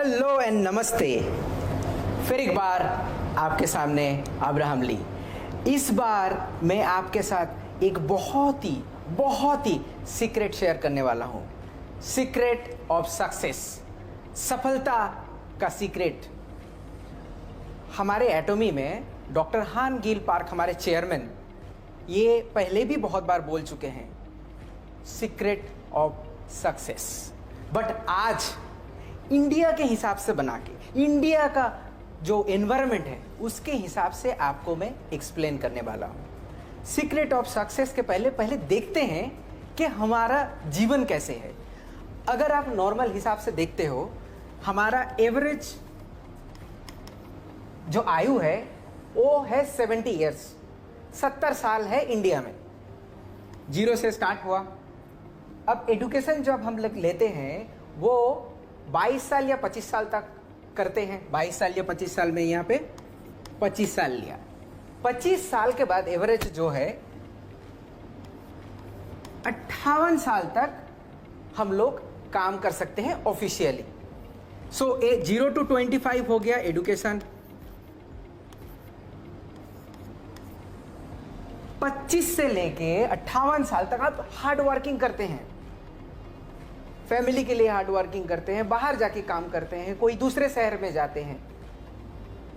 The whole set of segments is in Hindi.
हेलो एंड नमस्ते। फिर एक बार आपके सामने अब्राहम ली। इस बार मैं आपके साथ एक बहुत ही सीक्रेट शेयर करने वाला हूँ। सीक्रेट ऑफ सक्सेस, सफलता का सीक्रेट। हमारे एटोमी में डॉक्टर हान गील पार्क, हमारे चेयरमैन, ये पहले भी बहुत बार बोल चुके हैं सीक्रेट ऑफ सक्सेस। बट आज इंडिया के हिसाब से बना के, इंडिया का जो एनवायरनमेंट है उसके हिसाब से आपको मैं एक्सप्लेन करने वाला हूँ। सीक्रेट ऑफ सक्सेस के पहले देखते हैं कि हमारा जीवन कैसे है। अगर आप नॉर्मल हिसाब से देखते हो, हमारा एवरेज जो आयु है वो है 70 ईयर्स, 70 साल है इंडिया में। 0 से स्टार्ट हुआ। अब एजुकेशन जब हम लोग लेते हैं वो 22 साल या 25 साल तक करते हैं। 22 साल या 25 साल में यहाँ पे 25 साल लिया। 25 साल के बाद एवरेज जो है 58 साल तक हम लोग काम कर सकते हैं ऑफिशियली। सो 0 to 25 हो गया एजुकेशन। 25 से लेके 58 साल तक आप हार्ड वर्किंग करते हैं, फैमिली के लिए हार्ड वर्किंग करते हैं, बाहर जाके काम करते हैं, कोई दूसरे शहर में जाते हैं।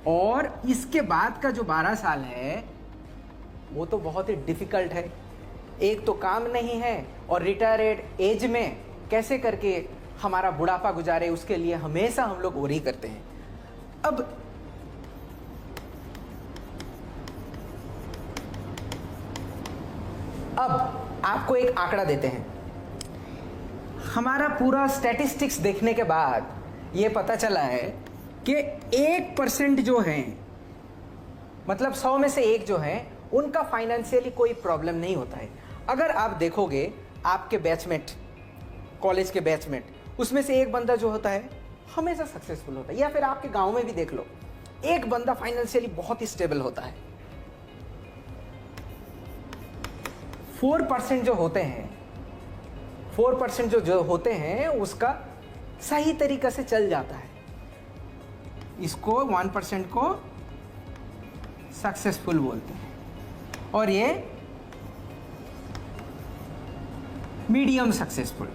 और इसके बाद का जो 12 साल है वो तो बहुत ही डिफिकल्ट है। एक तो काम नहीं है और रिटायर्ड एज में कैसे करके हमारा बुढ़ापा गुजारे, उसके लिए हमेशा हम लोग वरी करते हैं। अब आपको एक आंकड़ा देते हैं। हमारा पूरा स्टैटिस्टिक्स देखने के बाद ये पता चला है कि 1% जो है, मतलब 100 में से 1 जो है, उनका फाइनेंशियली कोई प्रॉब्लम नहीं होता है। अगर आप देखोगे आपके बैचमेट, कॉलेज के बैचमेट, उसमें से एक बंदा जो होता है हमेशा सक्सेसफुल होता है। या फिर आपके गांव में भी देख लो, एक बंदा फाइनेंशियली बहुत ही स्टेबल होता है। 4% जो होते हैं, 4% जो होते हैं उसका सही तरीका से चल जाता है। इसको 1% को सक्सेसफुल बोलते हैं और ये मीडियम सक्सेसफुल।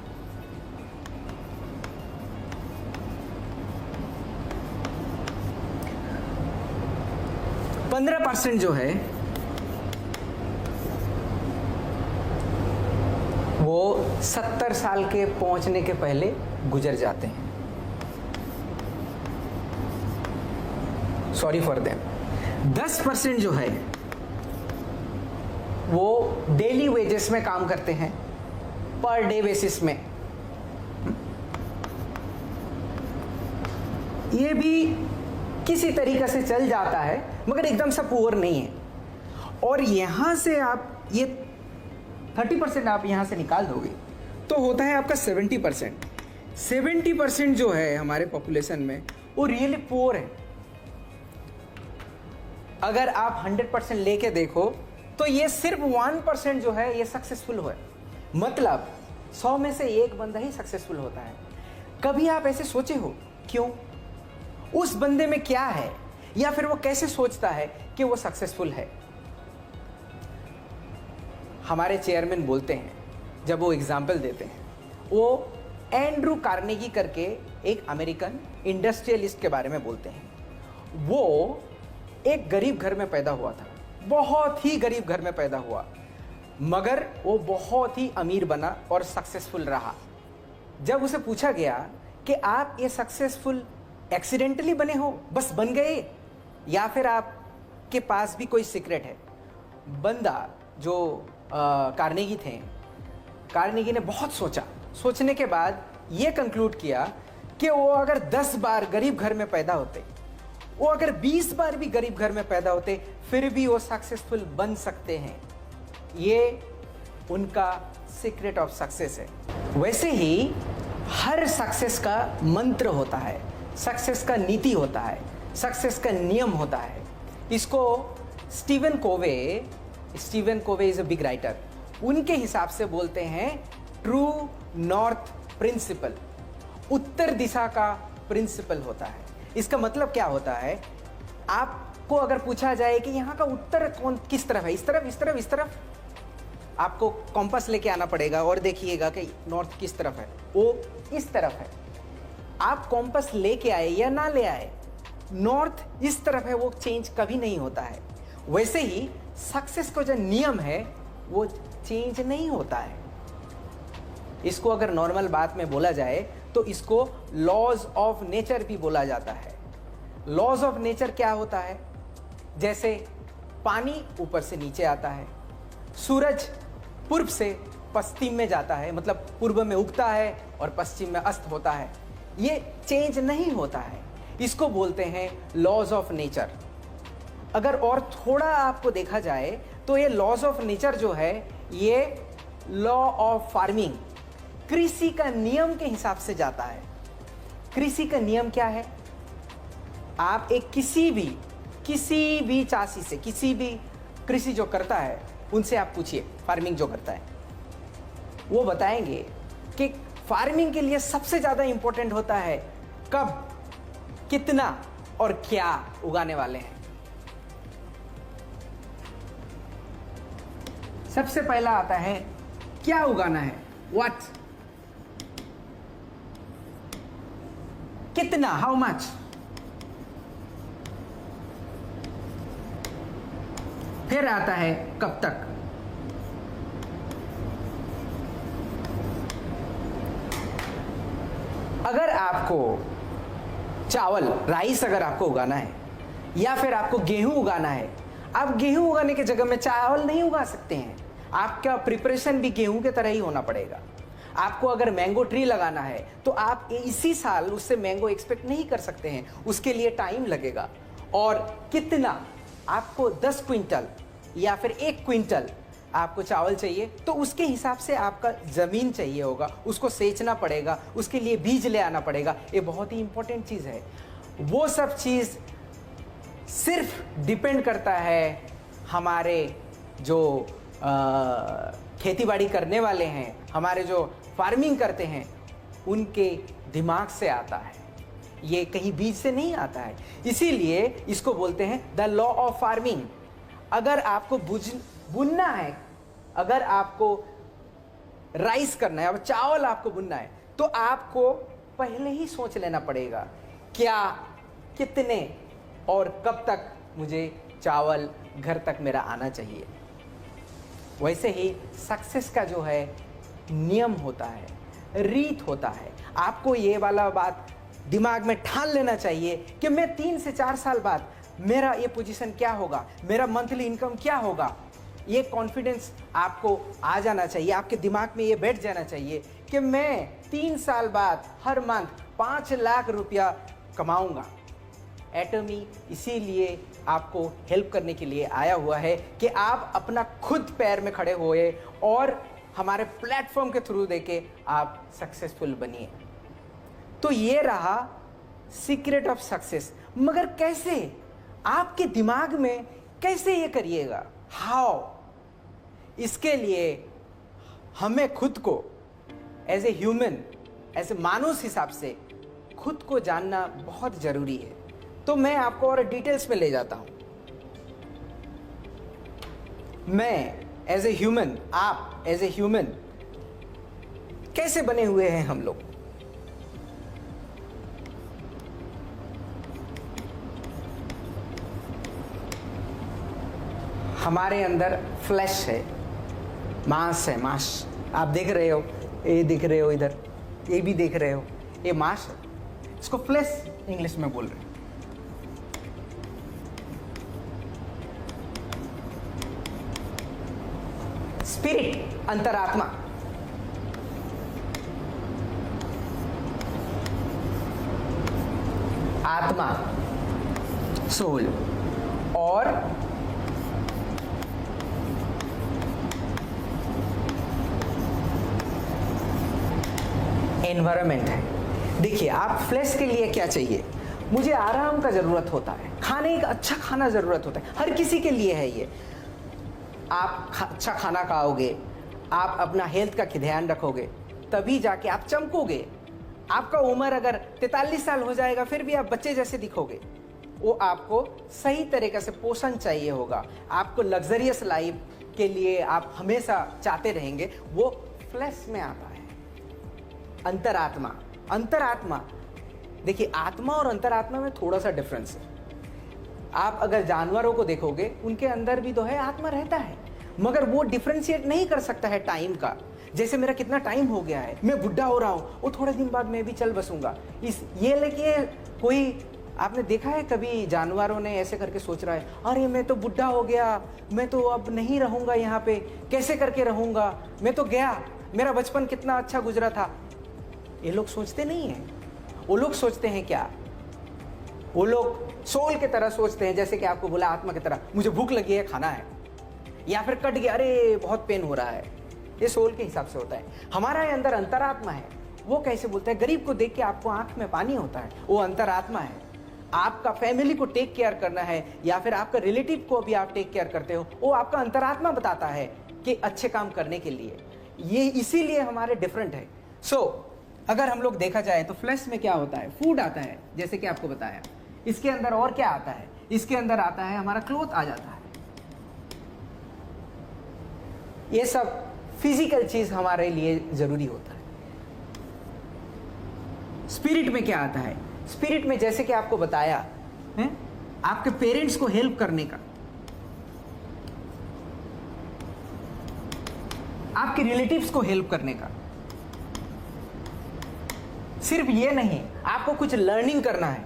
पंद्रह % जो है वो 70 साल के पहुंचने के पहले गुजर जाते हैं। Sorry for them. 10% जो है वो डेली वेजेस में काम करते हैं, पर डे बेसिस में। ये भी किसी तरीके से चल जाता है मगर एकदम से पुअर नहीं है। और यहां से आप ये 30% आप यहां से निकाल दोगे तो होता है आपका 70%। 70% जो है हमारे पॉपुलेशन में वो रियली पुअर है। अगर आप 100% लेके देखो तो ये सिर्फ 1% जो है ये सक्सेसफुल है। मतलब 100 में से 1 बंदा ही सक्सेसफुल होता है। कभी आप ऐसे सोचे हो क्यों? उस बंदे में क्या है, या फिर वो कैसे सोचता है कि वो सक्सेसफुल है? हमारे चेयरमैन बोलते हैं, जब वो एग्जाम्पल देते हैं, वो एंड्रू कार्नेगी करके एक अमेरिकन इंडस्ट्रियलिस्ट के बारे में बोलते हैं। वो एक गरीब घर में पैदा हुआ था, बहुत ही गरीब घर में पैदा हुआ, मगर वो बहुत ही अमीर बना और सक्सेसफुल रहा। जब उसे पूछा गया कि आप ये सक्सेसफुल एक्सीडेंटली बने हो, बस बन गए, या फिर आपके पास भी कोई सीक्रेट है? बंदा जो कार्नेगी थे, कार्नेगी ने बहुत सोचा। सोचने के बाद ये कंक्लूड किया कि वो अगर 10 बार गरीब घर में पैदा होते, वो अगर 20 बार भी गरीब घर में पैदा होते, फिर भी वो सक्सेसफुल बन सकते हैं। ये उनका सीक्रेट ऑफ सक्सेस है। वैसे ही हर सक्सेस का मंत्र होता है, सक्सेस का नीति होता है, सक्सेस का नियम होता है। इसको Steven Covey is a big writer, उनके हिसाब से बोलते हैं ट्रू नॉर्थ प्रिंसिपल। उत्तर दिशा का प्रिंसिपल होता है। इसका मतलब क्या होता है, आपको अगर पूछा जाए कि यहाँ का उत्तर किस तरफ है, इस तरफ, इस तरफ, इस तरफ, आपको कॉम्पास लेके आना पड़ेगा और देखिएगा कि नॉर्थ किस तरफ है, वो इस तरफ है। आप कॉम्पास लेके आए या ना ले आए, नॉर्थ इस तरफ है, वो चेंज कभी नहीं होता है। वैसे ही सक्सेस का जो नियम है वो चेंज नहीं होता है। इसको अगर नॉर्मल बात में बोला जाए तो इसको लॉज ऑफ नेचर भी बोला जाता है। लॉज ऑफ नेचर क्या होता है, जैसे पानी ऊपर से नीचे आता है, सूरज पूर्व से पश्चिम में जाता है, मतलब पूर्व में उगता है और पश्चिम में अस्त होता है, ये चेंज नहीं होता है। इसको बोलते हैं लॉज ऑफ नेचर। अगर और थोड़ा आपको देखा जाए तो ये लॉज ऑफ नेचर जो है ये लॉ ऑफ फार्मिंग, कृषि का नियम के हिसाब से जाता है। कृषि का नियम क्या है, आप एक किसी भी चाषी से, किसी भी कृषि जो करता है उनसे आप पूछिए, फार्मिंग जो करता है, वो बताएंगे कि फार्मिंग के लिए सबसे ज़्यादा इंपॉर्टेंट होता है कब, कितना और क्या उगाने वाले हैं। सबसे पहला आता है क्या उगाना है, व्हाट, कितना, हाउ मच, फिर आता है कब तक। अगर आपको चावल, राइस अगर आपको उगाना है या फिर आपको गेहूं उगाना है, आप गेहूं उगाने की जगह में चावल नहीं उगा सकते हैं। आपका प्रिपरेशन भी गेहूं के तरह ही होना पड़ेगा। आपको अगर मैंगो ट्री लगाना है तो आप इसी साल उससे मैंगो एक्सपेक्ट नहीं कर सकते हैं, उसके लिए टाइम लगेगा। और कितना, आपको 10 क्विंटल या फिर 1 क्विंटल आपको चावल चाहिए तो उसके हिसाब से आपका ज़मीन चाहिए होगा, उसको सेंचना पड़ेगा, उसके लिए बीज ले आना पड़ेगा। ये बहुत ही इंपॉर्टेंट चीज़ है। वो सब चीज़ सिर्फ डिपेंड करता है हमारे जो खेतीबाड़ी करने वाले हैं, हमारे जो फार्मिंग करते हैं, उनके दिमाग से आता है, ये कहीं बीज से नहीं आता है। इसीलिए इसको बोलते हैं द लॉ ऑफ फार्मिंग। अगर आपको बुनना है, अगर आपको राइस करना है, अब चावल आपको बुनना है, तो आपको पहले ही सोच लेना पड़ेगा क्या, कितने और कब तक मुझे चावल घर तक मेरा आना चाहिए। वैसे ही सक्सेस का जो है नियम होता है, रीत होता है। आपको ये वाला बात दिमाग में ठान लेना चाहिए कि मैं 3 से 4 साल बाद मेरा ये पोजीशन क्या होगा, मेरा मंथली इनकम क्या होगा। ये कॉन्फिडेंस आपको आ जाना चाहिए, आपके दिमाग में ये बैठ जाना चाहिए कि मैं 3 साल बाद हर मंथ 5 लाख रुपया कमाऊंगा। एटमी इसीलिए आपको हेल्प करने के लिए आया हुआ है कि आप अपना खुद पैर में खड़े हुए और हमारे प्लेटफॉर्म के थ्रू देके आप सक्सेसफुल बनिए। तो ये रहा सीक्रेट ऑफ सक्सेस। मगर कैसे, आपके दिमाग में कैसे ये करिएगा, हाउ, इसके लिए हमें खुद को as a human, as a मानुष हिसाब से खुद को जानना बहुत ज़रूरी है। तो मैं आपको और डिटेल्स में ले जाता हूं। मैं एज ए ह्यूमन, आप एज ए ह्यूमन कैसे बने हुए हैं हम लोग। हमारे अंदर फ्लैश है, मांस है, मांस आप देख रहे हो, ये दिख रहे हो, इधर ये भी देख रहे हो, ये मांस है, इसको फ्लैश इंग्लिश में बोल रहे हैं। स्पिरिट, अंतरात्मा, आत्मा, सोल, और एनवायरनमेंट है। देखिए, आप फ्लैश के लिए क्या चाहिए, मुझे आराम का ज़रूरत होता है, खाने का अच्छा खाना ज़रूरत होता है, हर किसी के लिए है ये। आप अच्छा खाना खाओगे, आप अपना हेल्थ का ध्यान रखोगे, तभी जाके आप चमकोगे। आपका उम्र अगर 43 साल हो जाएगा फिर भी आप बच्चे जैसे दिखोगे। वो आपको सही तरीके से पोषण चाहिए होगा, आपको लग्जरियस लाइफ के लिए आप हमेशा चाहते रहेंगे, वो फ्लैश में आता है। अंतरात्मा, अंतरात्मा, देखिए आत्मा और अंतरात्मा में थोड़ा सा डिफरेंस है। आप अगर जानवरों को देखोगे उनके अंदर भी तो है, आत्मा रहता है, मगर वो डिफरेंशिएट नहीं कर सकता है टाइम का। जैसे मेरा कितना टाइम हो गया है, मैं बुढ़ा हो रहा हूँ, वो थोड़े दिन बाद मैं भी चल बसूंगा। ये लेके कोई आपने देखा है कभी जानवरों ने ऐसे करके सोच रहा है, अरे मैं तो बुढ़ा हो गया, मैं तो अब नहीं रहूंगा यहाँ पे, कैसे करके रहूंगा, मैं तो गया, मेरा बचपन कितना अच्छा गुजरा था। ये लोग सोचते नहीं हैं। वो लोग सोचते हैं क्या, वो लोग सोल की तरह सोचते हैं, जैसे कि आपको बोला आत्मा की तरह, मुझे भूख लगी है खाना है, या फिर कट गया अरे बहुत पेन हो रहा है। ये सोल के हिसाब से होता है। हमारा अंदर अंतरात्मा है, वो कैसे बोलता है, गरीब को देख के आपको आंख में पानी होता है, वो अंतरात्मा है। आपका फैमिली को टेक केयर करना है या फिर आपका रिलेटिव को भी आप टेक केयर करते हो, वो आपका अंतरात्मा बताता है कि अच्छे काम करने के लिए। ये इसीलिए हमारे डिफरेंट है। अगर हम लोग देखा जाए तो फ्लैश में क्या होता है, फूड आता है, जैसे कि आपको बताया। इसके अंदर और क्या आता है, इसके अंदर आता है हमारा क्लोथ आ जाता है। ये सब फिजिकल चीज हमारे लिए जरूरी होता है। स्पिरिट में क्या आता है, स्पिरिट में जैसे कि आपको बताया है, आपके पेरेंट्स को हेल्प करने का, आपके रिलेटिव्स को हेल्प करने का। सिर्फ ये नहीं, आपको कुछ लर्निंग करना है।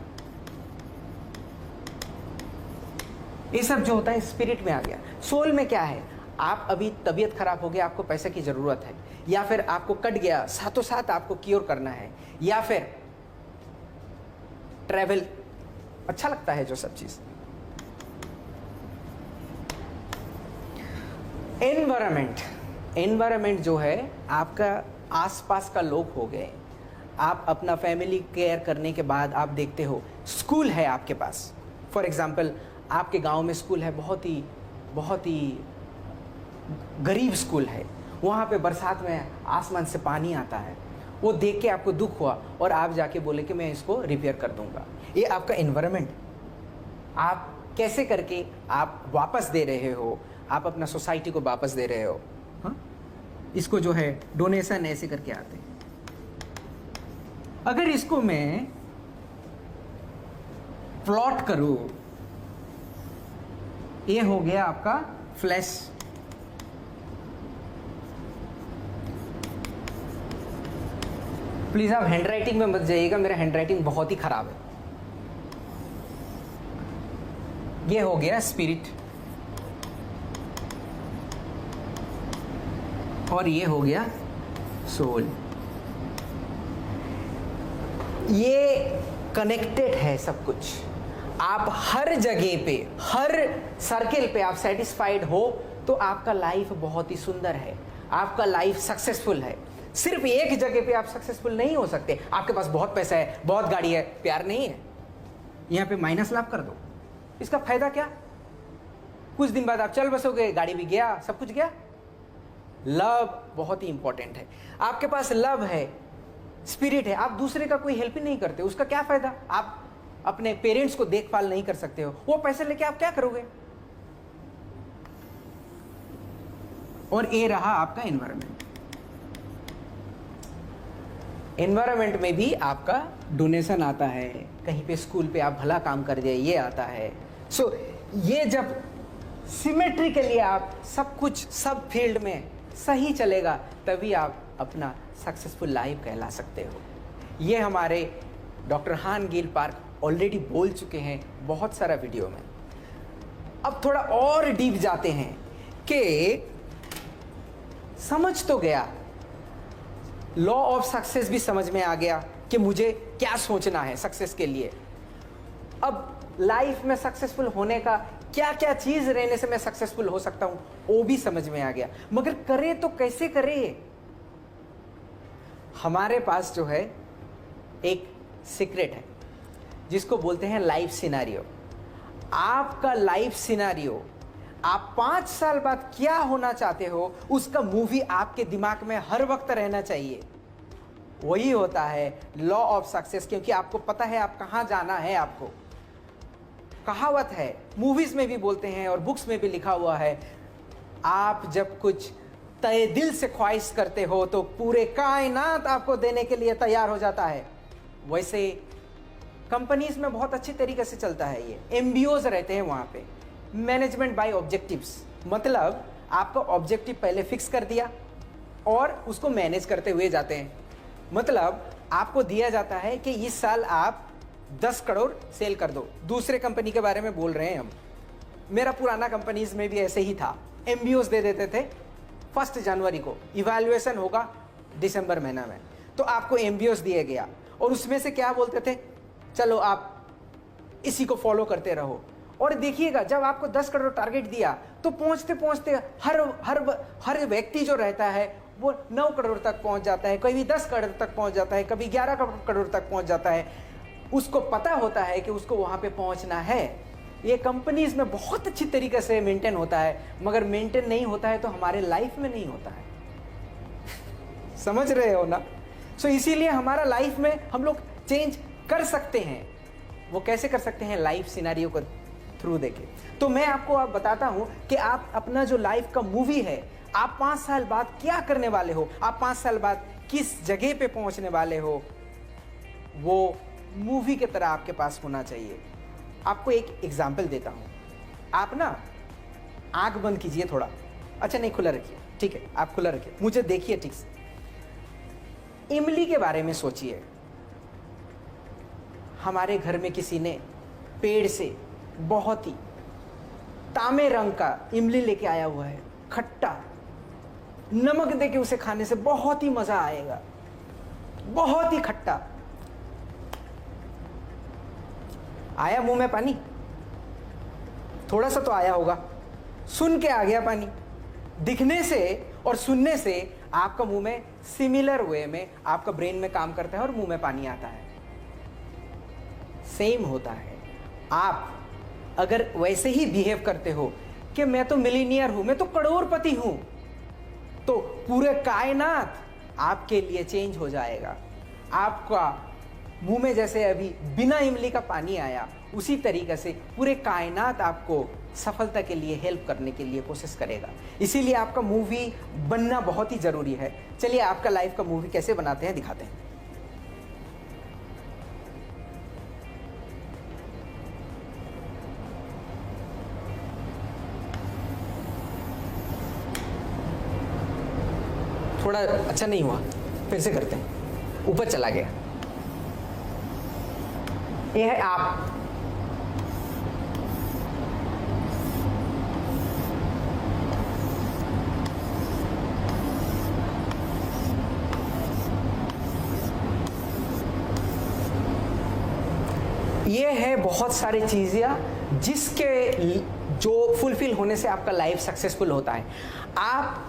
ये सब जो होता है स्पिरिट में आ गया। सोल में क्या है, आप अभी तबीयत खराब हो गया, आपको पैसे की जरूरत है, या फिर आपको कट गया, साथों साथ आपको क्योर करना है, या फिर ट्रैवल अच्छा लगता है, जो सब चीज। एनवायरमेंट, एनवायरमेंट जो है आपका आसपास का लोग हो गए। आप अपना फैमिली केयर करने के बाद आप देखते हो स्कूल है आपके पास, फॉर एग्जाम्पल आपके गांव में स्कूल है, बहुत ही गरीब स्कूल है, वहाँ पे बरसात में आसमान से पानी आता है, वो देख के आपको दुख हुआ और आप जाके बोले कि मैं इसको रिपेयर कर दूंगा। ये आपका एनवायरनमेंट, आप कैसे करके आप वापस दे रहे हो, आप अपना सोसाइटी को वापस दे रहे हो। हाँ, इसको जो है डोनेशन ऐसे करके आते हैं। अगर इसको मैं प्लॉट करूं, ये हो गया आपका फ्लैश। प्लीज आप हैंडराइटिंग में मत जाइएगा, मेरा हैंडराइटिंग बहुत ही खराब है। ये हो गया स्पिरिट और ये हो गया सोल। ये कनेक्टेड है सब कुछ। आप हर जगह पे, हर सर्किल पे आप सेटिस्फाइड हो तो आपका लाइफ बहुत ही सुंदर है, आपका लाइफ सक्सेसफुल है। सिर्फ एक जगह पे आप सक्सेसफुल नहीं हो सकते। आपके पास बहुत पैसा है, बहुत गाड़ी है, प्यार नहीं है, यहां पे माइनस लाभ कर दो, इसका फायदा क्या? कुछ दिन बाद आप चल बसोगे, गाड़ी भी गया, सब कुछ गया। लव बहुत ही इंपॉर्टेंट है। आपके पास लव है, स्पिरिट है, आप दूसरे का कोई हेल्प ही नहीं करते, उसका क्या फायदा? आप अपने पेरेंट्स को देखभाल नहीं कर सकते हो, वो पैसे लेके आप क्या करोगे? और ये रहा आपका एनवायरनमेंट। एनवायरनमेंट में भी आपका डोनेशन आता है, कहीं पे स्कूल पे आप भला काम कर दिए, ये आता है। सो ये जब सिमेट्रिकली आप सब कुछ सब फील्ड में सही चलेगा, तभी आप अपना सक्सेसफुल लाइफ कहला सकते हो। ये हमारे डॉक्टर हान गिल पार्क ऑलरेडी बोल चुके हैं बहुत सारा वीडियो में। अब थोड़ा और डीप जाते हैं कि समझ तो गया, लॉ ऑफ सक्सेस भी समझ में आ गया कि मुझे क्या सोचना है सक्सेस के लिए। अब लाइफ में सक्सेसफुल होने का क्या क्या चीज रहने से मैं सक्सेसफुल हो सकता हूं, वो भी समझ में आ गया। मगर करे तो कैसे करे? हमारे पास जो है एक सीक्रेट है जिसको बोलते हैं लाइफ सिनेरियो। आपका लाइफ सिनेरियो, आप 5 साल बाद क्या होना चाहते हो, उसका मूवी आपके दिमाग में हर वक्त रहना चाहिए। वही होता है लॉ ऑफ सक्सेस, क्योंकि आपको पता है आप कहाँ जाना है। आपको कहावत है, मूवीज में भी बोलते हैं और बुक्स में भी लिखा हुआ है, आप जब कुछ तय दिल से ख्वाहिश करते हो तो पूरे कायनात आपको देने के लिए तैयार हो जाता है। वैसे कंपनीज में बहुत अच्छी तरीके से चलता है ये, एमबीओज रहते हैं वहाँ पे, मैनेजमेंट बाय ऑब्जेक्टिव्स। मतलब आपका ऑब्जेक्टिव पहले फिक्स कर दिया और उसको मैनेज करते हुए जाते हैं। मतलब आपको दिया जाता है कि इस साल आप 10 करोड़ सेल कर दो। दूसरे कंपनी के बारे में बोल रहे हैं हम, मेरा पुराना कंपनीज में भी ऐसे ही था। एमबीओज दे देते थे 1 जनवरी को, इवैल्यूएशन होगा दिसंबर महीना में, तो आपको एमबीओज दिया गया और उसमें से क्या बोलते थे, चलो आप इसी को फॉलो करते रहो। और देखिएगा जब आपको 10 करोड़ टारगेट दिया तो पहुंचते पहुंचते हर व्यक्ति जो रहता है वो 9 करोड़ तक पहुंच जाता है, कभी 10 करोड़ तक पहुंच जाता है, कभी 11 करोड़ तक पहुंच जाता है। उसको पता होता है कि उसको वहां पे पहुंचना है। ये कंपनीज में बहुत अच्छी तरीके से मेंटेन होता है, मगर मेंटेन नहीं होता है तो हमारे लाइफ में नहीं होता है। समझ रहे हो ना? सो इसीलिए हमारा लाइफ में हम लोग चेंज कर सकते हैं। वो कैसे कर सकते हैं? लाइफ सिनेरियो को थ्रू देके। तो मैं आपको अब बताता हूं कि आप अपना जो लाइफ का मूवी है, आप 5 साल बाद क्या करने वाले हो, आप 5 साल बाद किस जगह पे पहुंचने वाले हो, वो मूवी की तरह आपके पास होना चाहिए। आपको एक एग्जाम्पल देता हूं। आप ना आंख बंद कीजिए थोड़ा, अच्छा नहीं खुला रखिए, ठीक है, आप खुला रखिए, मुझे देखिए ठीक से। इमली के बारे में सोचिए। हमारे घर में किसी ने पेड़ से बहुत ही तांबे रंग का इमली लेके आया हुआ है, खट्टा, नमक देके उसे खाने से बहुत ही मजा आएगा, बहुत ही खट्टा। आया मुंह में पानी? थोड़ा सा तो आया होगा, सुन के आ गया पानी। दिखने से और सुनने से आपका मुंह में सिमिलर वे में आपका ब्रेन में काम करता है और मुंह में पानी आता है। सेम होता है। आप अगर वैसे ही बिहेव करते हो कि मैं तो मिलीनियर हूं, मैं तो करोड़पति हूं, तो पूरे कायनात आपके लिए चेंज हो जाएगा। आपका मुंह में जैसे अभी बिना इमली का पानी आया, उसी तरीके से पूरे कायनात आपको सफलता के लिए हेल्प करने के लिए कोशिश करेगा। इसीलिए आपका मूवी बनना बहुत ही जरूरी है। चलिए आपका लाइफ का मूवी कैसे बनाते हैं दिखाते हैं। थोड़ा अच्छा नहीं हुआ, फिर से करते हैं। ऊपर चला गया। ये है आप। ये है बहुत सारी चीजें जिसके जो फुलफिल होने से आपका लाइफ सक्सेसफुल होता है। आप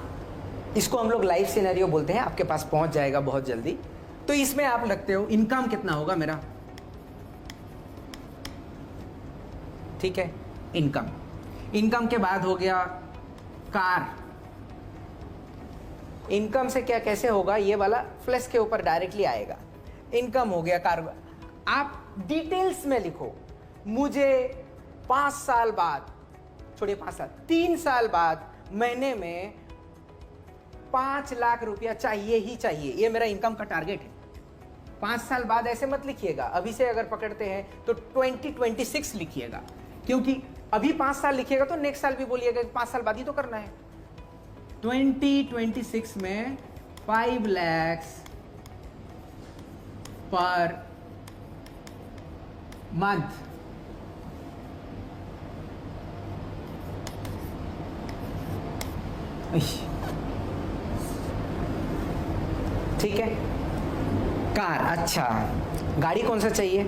इसको हम लोग लाइफ सिनेरियो बोलते हैं, आपके पास पहुंच जाएगा बहुत जल्दी। तो इसमें आप लगते हो इनकम कितना होगा मेरा, ठीक है, इनकम के बाद हो गया कार। इनकम से क्या कैसे होगा, ये वाला फ्लैश के ऊपर डायरेक्टली आएगा। इनकम हो गया, कार। आप डिटेल्स में लिखो, मुझे 5 साल बाद, छोड़िए 5 साल, 3 साल बाद महीने में 5 लाख रुपया चाहिए ही चाहिए। ये मेरा इनकम का टारगेट है। 5 साल बाद ऐसे मत लिखिएगा, अभी से अगर पकड़ते हैं तो 2026 लिखिएगा, क्योंकि अभी 5 साल लिखिएगा तो नेक्स्ट साल भी बोलिएगा कि 5 साल बाद ही तो करना है। 2026 में 5 लाख पर मंथ। ठीक है, कार। अच्छा, गाड़ी कौन सा चाहिए?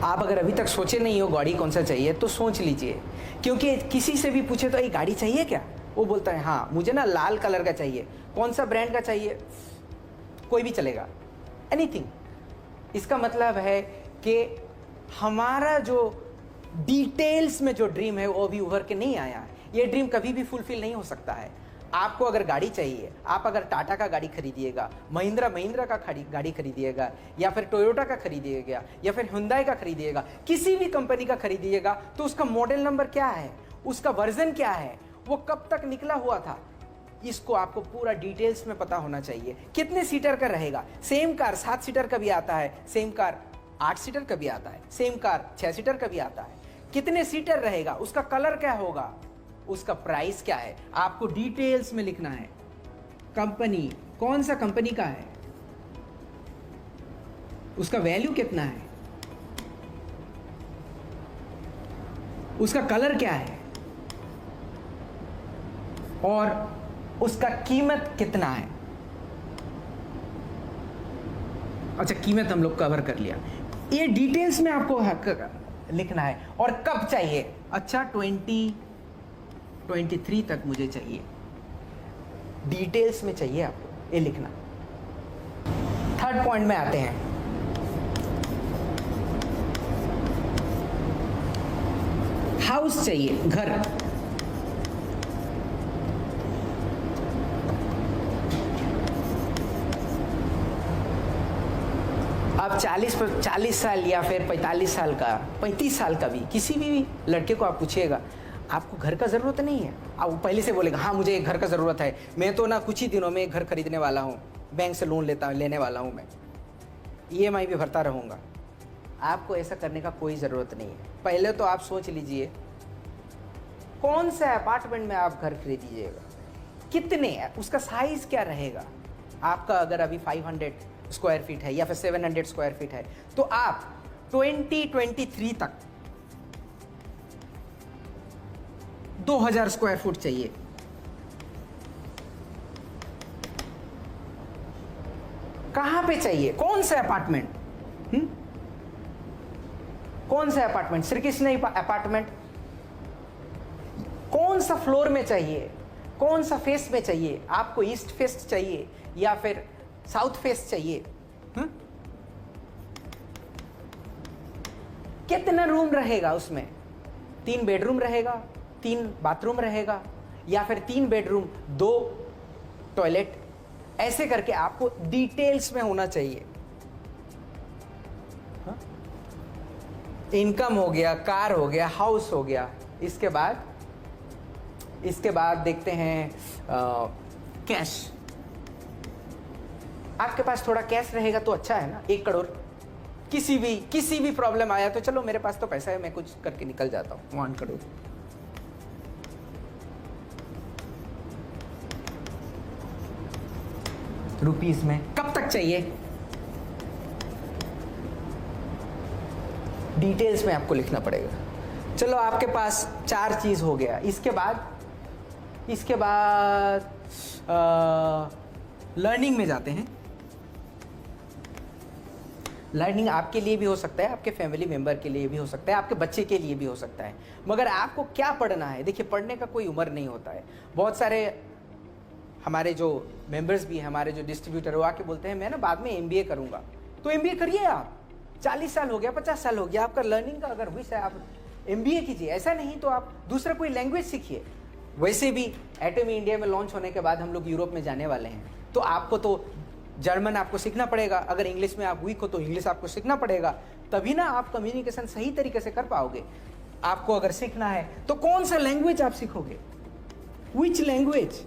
आप अगर अभी तक सोचे नहीं हो गाड़ी कौन सा चाहिए तो सोच लीजिए, क्योंकि किसी से भी पूछे तो ये गाड़ी चाहिए क्या, वो बोलता है हाँ मुझे ना लाल कलर का चाहिए। कौन सा ब्रांड का चाहिए? कोई भी चलेगा, एनीथिंग। इसका मतलब है कि हमारा जो डिटेल्स में जो ड्रीम है वो अभी उभर के नहीं आया है। ये ड्रीम कभी भी फुलफिल नहीं हो सकता है। आपको अगर गाड़ी चाहिए, आप अगर टाटा का गाड़ी खरीदिएगा, महिंद्रा का गाड़ी खरीदिएगा, या फिर टोयोटा का खरीदिएगा, या फिर हुंडई का खरीदिएगा, किसी भी कंपनी का खरीदिएगा, तो उसका मॉडल नंबर क्या है, उसका वर्जन क्या है, वो कब तक निकला हुआ था, इसको आपको पूरा डिटेल्स में पता होना चाहिए। कितने सीटर का रहेगा, सेम कार 7 सीटर का भी आता है, सेम कार 8 सीटर का भी आता है, सेम कार 6 सीटर का भी आता है। कितने सीटर रहेगा, उसका कलर क्या होगा, उसका प्राइस क्या है, आपको डिटेल्स में लिखना है। कंपनी कौन सा कंपनी का है, उसका वैल्यू कितना है, उसका कलर क्या है, और उसका कीमत कितना है। अच्छा, कीमत हम लोग कवर कर लिया, ये डिटेल्स में आपको लिखना है। और कब चाहिए, अच्छा 2023 तक मुझे चाहिए, डिटेल्स में चाहिए आपको ये लिखना। थर्ड पॉइंट में आते हैं, हाउस चाहिए, घर। आप 40 साल या फिर 45 साल का, 35 साल का भी किसी भी लड़के को आप पूछिएगा, आपको घर का ज़रूरत नहीं है, आप पहले से बोलेगा हाँ मुझे एक घर का ज़रूरत है, मैं तो ना कुछ ही दिनों में एक घर खरीदने वाला हूँ, बैंक से लोन लेने वाला हूँ, मैं EMI भी भरता रहूँगा। आपको ऐसा करने का कोई ज़रूरत नहीं है। पहले तो आप सोच लीजिए कौन सा अपार्टमेंट में आप घर खरीदीजिएगा, कितने है, उसका साइज़ क्या रहेगा। आपका अगर अभी 500 स्क्वायर फीट है या फिर 700 स्क्वायर फीट है, तो आप 2023 तक 2000 स्क्वायर फुट चाहिए। कहां पे चाहिए, कौन सा अपार्टमेंट, कौन सा अपार्टमेंट, श्री कृष्ण अपार्टमेंट, कौन सा फ्लोर में चाहिए, कौन सा फेस में चाहिए, आपको ईस्ट फेस चाहिए या फिर साउथ फेस चाहिए, कितना रूम रहेगा उसमें, 3 बेडरूम रहेगा, 3 बाथरूम रहेगा, या फिर 3 बेडरूम 2 टॉयलेट, ऐसे करके आपको डिटेल्स में होना चाहिए। इनकम हो गया, कार हो गया, हाउस हो गया। इसके बाद देखते हैं कैश। आपके पास थोड़ा कैश रहेगा तो अच्छा है ना, 1 करोड़, किसी भी प्रॉब्लम आया तो चलो मेरे पास तो पैसा है, मैं कुछ करके निकल जाता हूँ, 1 करोड़। रुपीस में कब तक चाहिए, डिटेल्स में आपको लिखना पड़ेगा। चलो आपके पास 4 चीज हो गया। इसके बाद लर्निंग में जाते हैं। लर्निंग आपके लिए भी हो सकता है, आपके फैमिली मेंबर के लिए भी हो सकता है, आपके बच्चे के लिए भी हो सकता है, मगर आपको क्या पढ़ना है। देखिए, पढ़ने का कोई उम्र नहीं होता है। बहुत सारे हमारे जो मेंबर्स भी हैं, हमारे जो डिस्ट्रीब्यूटर, वो आके बोलते हैं मैं ना बाद में MBA करूंगा। तो MBA करिए आप, 40 साल हो गया, 50 साल हो गया, आपका लर्निंग का अगर विश है आप MBA कीजिए। ऐसा नहीं तो आप दूसरा कोई लैंग्वेज सीखिए। वैसे भी एटमी इंडिया में लॉन्च होने के बाद हम लोग यूरोप में जाने वाले हैं, तो आपको तो जर्मन आपको सीखना पड़ेगा। अगर इंग्लिश में आप वीक हो तो इंग्लिश आपको सीखना पड़ेगा, तभी ना आप कम्युनिकेशन सही तरीके से कर पाओगे। आपको अगर सीखना है तो कौन सा लैंग्वेज आप सीखोगे, विच लैंग्वेज,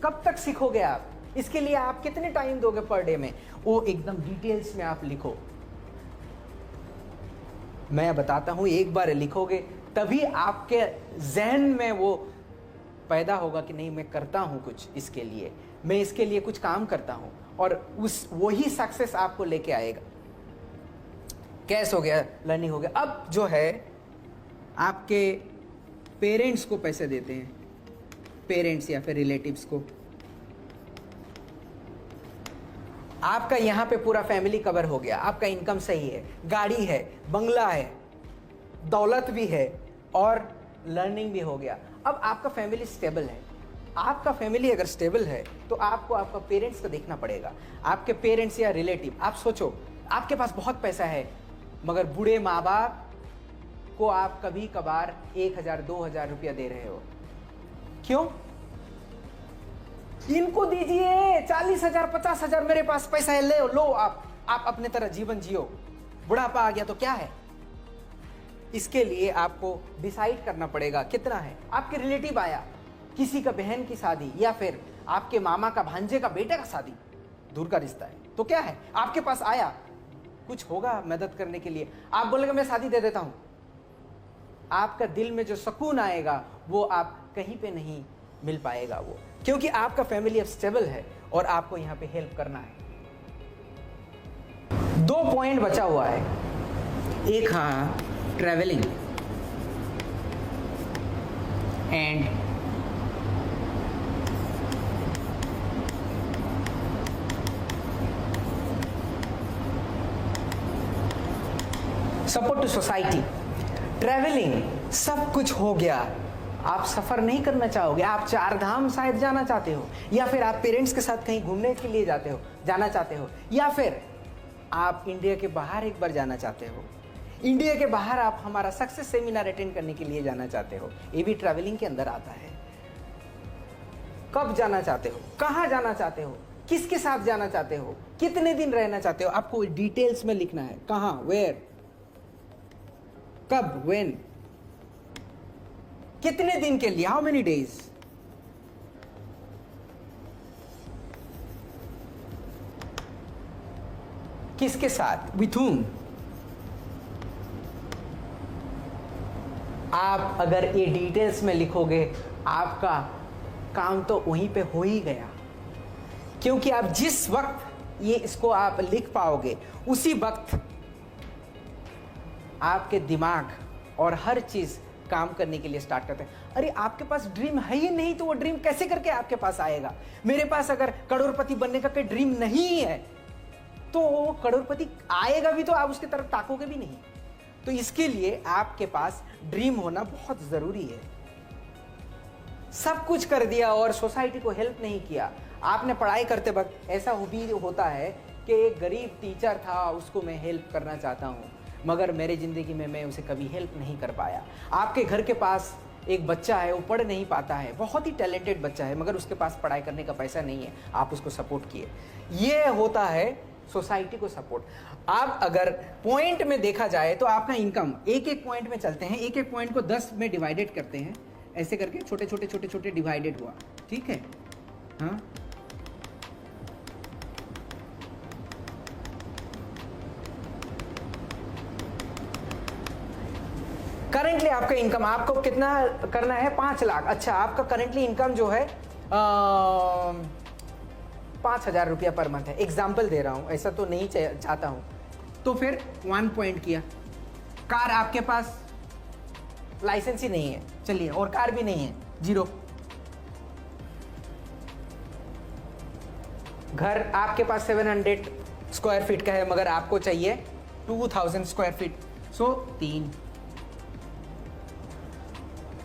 कब तक सीखोगे आप, इसके लिए आप कितने टाइम दोगे पर डे में, वो एकदम डिटेल्स में आप लिखो। मैं बताता हूं, एक बार लिखोगे तभी आपके जहन में वो पैदा होगा कि नहीं मैं करता हूं कुछ इसके लिए, मैं इसके लिए कुछ काम करता हूं, और वही सक्सेस आपको लेके आएगा। कैश हो गया, लर्निंग हो गया। अब जो है आपके पेरेंट्स को पैसे देते हैं, पेरेंट्स या फिर रिलेटिव्स को। आपका यहां पे पूरा फैमिली कवर हो गया, आपका इनकम सही है, गाड़ी है, बंगला है, दौलत भी है और लर्निंग भी हो गया। अब आपका फैमिली स्टेबल है। आपका फैमिली अगर स्टेबल है तो आपको आपका पेरेंट्स को देखना पड़ेगा। आपके पेरेंट्स या रिलेटिव, आप सोचो आपके पास बहुत पैसा है, मगर बूढ़े माँ बाप को आप कभी कभार 1000 2000 रुपया दे रहे हो। क्यों? इनको दीजिए 40,000 50,000, मेरे पास पैसा है, ले लो आप अपने तरह जीवन जियो, बुढ़ापा आ गया तो क्या है। इसके लिए आपको डिसाइड करना पड़ेगा कितना है। आपके रिलेटिव आया, किसी का बहन की शादी या फिर आपके मामा का भांजे का बेटे का शादी, दूर का रिश्ता है, तो क्या है, आपके पास आया, कुछ होगा मदद करने के लिए, आप बोलेंगे मैं शादी दे देता हूं, आपका दिल में जो सुकून आएगा वो आप कहीं पे नहीं मिल पाएगा वो, क्योंकि आपका फैमिली अब स्टेबल है और आपको यहां पे हेल्प करना है। 2 पॉइंट बचा हुआ है, एक हाँ travelling and support to society. Travelling सब कुछ हो गया, आप सफर नहीं करना चाहोगे, आप 4 धाम शायद जाना चाहते हो, या फिर आप पेरेंट्स के साथ कहीं घूमने के लिए जाना चाहते हो, या फिर आप इंडिया के बाहर एक बार जाना चाहते हो, इंडिया के बाहर आप हमारा सक्सेस सेमिनार अटेंड करने के लिए जाना चाहते हो, ये भी ट्रैवलिंग के अंदर आता है। कब जाना चाहते हो, कहाँ जाना चाहते हो, किसके साथ जाना चाहते हो, कितने दिन रहना चाहते हो, आपको डिटेल्स में लिखना है, कहाँ, वेयर, कब, व्हेन, कितने दिन के लिए, हाउ मेनी डेज, किसके साथ, विथ whom। आप अगर ये डिटेल्स में लिखोगे आपका काम तो वहीं पे हो ही गया, क्योंकि आप जिस वक्त ये इसको आप लिख पाओगे उसी वक्त आपके दिमाग और हर चीज काम करने के लिए स्टार्ट करते हैं। अरे आपके पास ड्रीम है ही नहीं तो वो ड्रीम कैसे करके आपके पास आएगा। मेरे पास अगर करोड़पति बनने का कोई ड्रीम नहीं है तो वो करोड़पति आएगा भी तो आप उसकी तरफ ताकोगे भी नहीं। तो इसके लिए आपके पास ड्रीम होना बहुत जरूरी है। सब कुछ कर दिया और सोसाइटी को हेल्प नहीं किया। आपने पढ़ाई करते वक्त ऐसा भी होता है कि एक गरीब टीचर था, उसको मैं हेल्प करना चाहता हूँ, मगर मेरी ज़िंदगी में मैं उसे कभी हेल्प नहीं कर पाया। आपके घर के पास एक बच्चा है, वो पढ़ नहीं पाता है, बहुत ही टैलेंटेड बच्चा है, मगर उसके पास पढ़ाई करने का पैसा नहीं है, आप उसको सपोर्ट किए। ये होता है सोसाइटी को सपोर्ट। आप अगर पॉइंट में देखा जाए तो आपका इनकम एक एक पॉइंट में चलते हैं, एक एक पॉइंट को 10 में डिवाइडेड करते हैं, ऐसे करके छोटे छोटे छोटे छोटे डिवाइडेड हुआ, ठीक है। हाँ, करेंटली आपका इनकम आपको कितना करना है, 5 लाख। अच्छा, आपका करेंटली इनकम जो है 5,000 रुपया पर मंथ है। एग्जाम्पल दे रहा हूँ, ऐसा तो नहीं चाहता हूँ। तो फिर 1 पॉइंट किया। कार आपके पास लाइसेंस ही नहीं है, चलिए, और कार भी नहीं है, 0। घर आपके पास 700 स्क्वायर फीट का है, मगर आपको चाहिए 2000 स्क्वायर फीट, सो 3।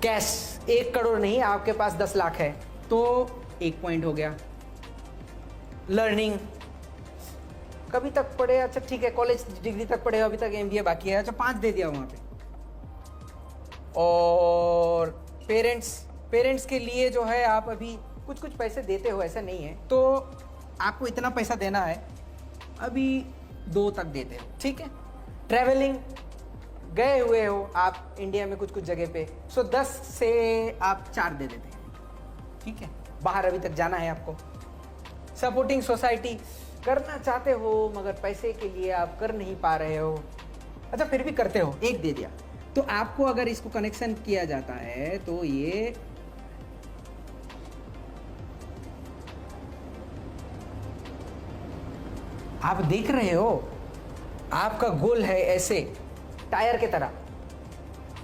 कैश 1 करोड़ नहीं, आपके पास 10 लाख है, तो 1 पॉइंट हो गया। लर्निंग कभी तक पढ़े, अच्छा ठीक है, कॉलेज डिग्री तक पढ़े, अभी तक MBA बाकी है, अच्छा 5 दे दिया वहां पे। और पेरेंट्स के लिए जो है आप अभी कुछ कुछ पैसे देते हो, ऐसा नहीं है, तो आपको इतना पैसा देना है, अभी 2 तक देते हो, ठीक है। ट्रैवलिंग गए हुए हो आप इंडिया में कुछ कुछ जगह पे, सो 10 से आप 4 दे देते हैं, ठीक है। बाहर अभी तक जाना है आपको। सपोर्टिंग सोसाइटी करना चाहते हो मगर पैसे के लिए आप कर नहीं पा रहे हो, अच्छा फिर भी करते हो, 1 दे दिया। तो आपको अगर इसको कनेक्शन किया जाता है तो ये आप देख रहे हो, आपका गोल है ऐसे टायर के तरह,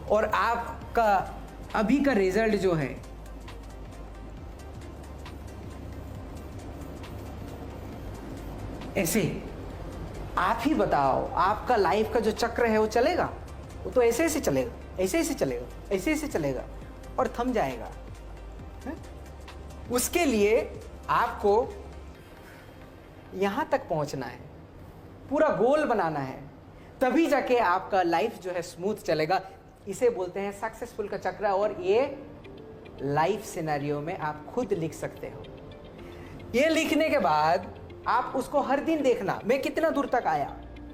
और आपका अभी का रिजल्ट जो है ऐसे। आप ही बताओ, आपका लाइफ का जो चक्र है वो चलेगा? वो तो ऐसे ऐसे चलेगा, ऐसे ऐसे चलेगा, ऐसे ऐसे चलेगा और थम जाएगा है? उसके लिए आपको यहां तक पहुंचना है, पूरा गोल बनाना है, तभी जाके आपका लाइफ जो है स्मूथ चलेगा। इसे बोलते हैं सक्सेसफुल का चक्र, और ये लाइफ सिनेरियो में आप खुद लिख सकते हो। ये लिखने के बाद आप उसको हर दिन देखना, मैं कितना दूर तक आया,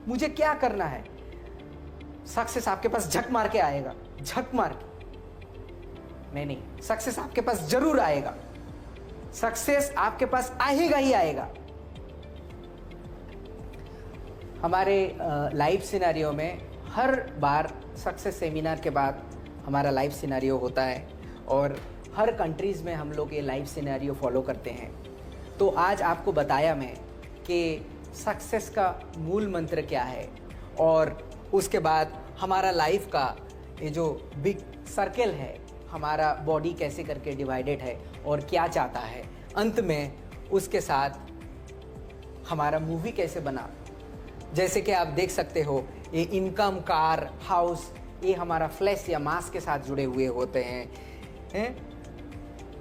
मुझे क्या करना है। सक्सेस आपके पास झक मार के आएगा, झक मार के नहीं, सक्सेस आपके पास जरूर आएगा, सक्सेस आपके पास आएगा ही आएगा। हमारे लाइव सिनेरियो में हर बार सक्सेस सेमिनार के बाद हमारा लाइव सिनेरियो होता है और हर कंट्रीज़ में हम लोग ये लाइव सिनेरियो फॉलो करते हैं। तो आज आपको बताया मैं कि सक्सेस का मूल मंत्र क्या है और उसके बाद हमारा लाइफ का ये जो बिग सर्कल है, हमारा बॉडी कैसे करके डिवाइडेड है और क्या चाहता है, अंत में उसके साथ हमारा मूवी कैसे बना। जैसे कि आप देख सकते हो, ये इनकम, कार, हाउस, ये हमारा फ्लैश या मास के साथ जुड़े हुए होते हैं।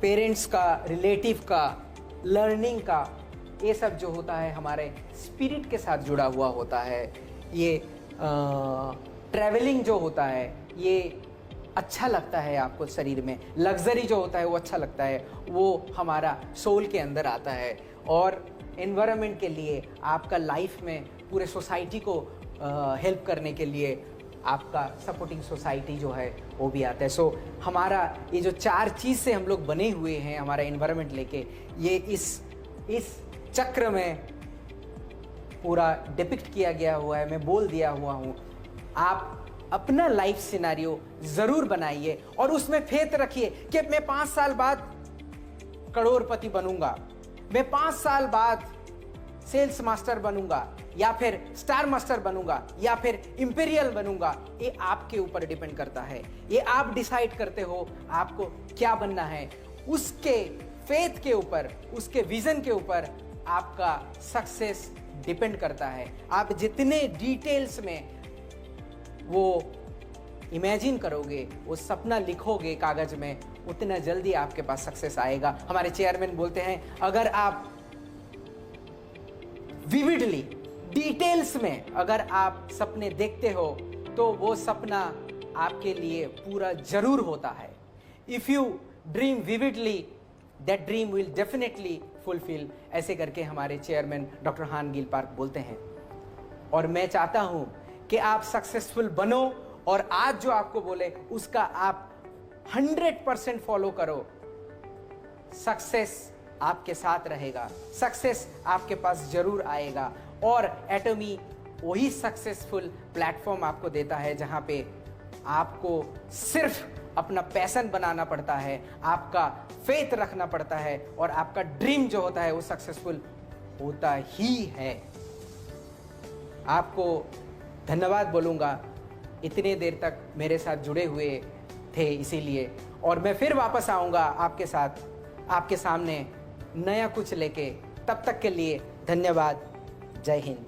पेरेंट्स का, रिलेटिव का, लर्निंग का, ये सब जो होता है हमारे स्पिरिट के साथ जुड़ा हुआ होता है। ये ट्रैवलिंग जो होता है ये अच्छा लगता है आपको शरीर में, लग्जरी जो होता है वो अच्छा लगता है, वो हमारा सोल के अंदर आता है। और एनवायरनमेंट के लिए, आपका लाइफ में पूरे सोसाइटी को हेल्प करने के लिए आपका सपोर्टिंग सोसाइटी जो है वो भी आता है। सो हमारा ये जो 4 चीज़ से हम लोग बने हुए हैं, हमारा एनवायरनमेंट लेके, ये इस चक्र में पूरा डिपिक्ट किया गया हुआ है, मैं बोल दिया हुआ हूँ। आप अपना लाइफ सिनेरियो ज़रूर बनाइए और उसमें फेथ रखिए कि मैं 5 साल बाद करोड़पति बनूंगा, मैं 5 साल बाद सेल्स मास्टर बनूंगा, या फिर स्टार मास्टर बनूंगा, या फिर इंपीरियल बनूंगा। ये आपके ऊपर डिपेंड करता है, ये आप डिसाइड करते हो आपको क्या बनना है। उसके फेथ के ऊपर, उसके विजन के ऊपर आपका सक्सेस डिपेंड करता है। आप जितने डिटेल्स में वो इमेजिन करोगे, वो सपना लिखोगे कागज में, उतना जल्दी आपके पास सक्सेस आएगा। हमारे चेयरमैन बोलते हैं, अगर आप विविडली, डिटेल्स में अगर आप सपने देखते हो तो वो सपना आपके लिए पूरा जरूर होता है। If you dream vividly, that dream will definitely fulfil. ऐसे करके हमारे चेयरमैन डॉक्टर हान गिल पार्क बोलते हैं। और मैं चाहता हूं कि आप सक्सेसफुल बनो और आज जो आपको बोले उसका आप 100% फॉलो करो। सक्सेस आपके साथ रहेगा, सक्सेस आपके पास जरूर आएगा। और एटॉमी वही सक्सेसफुल प्लेटफॉर्म आपको देता है जहां पे आपको सिर्फ अपना पैशन बनाना पड़ता है, आपका फेथ रखना पड़ता है और आपका ड्रीम जो होता है वो सक्सेसफुल होता ही है। आपको धन्यवाद बोलूँगा, इतने देर तक मेरे साथ जुड़े हुए थे इसीलिए। और मैं फिर वापस आऊँगा आपके साथ, आपके सामने नया कुछ लेके। तब तक के लिए धन्यवाद। जय हिंद।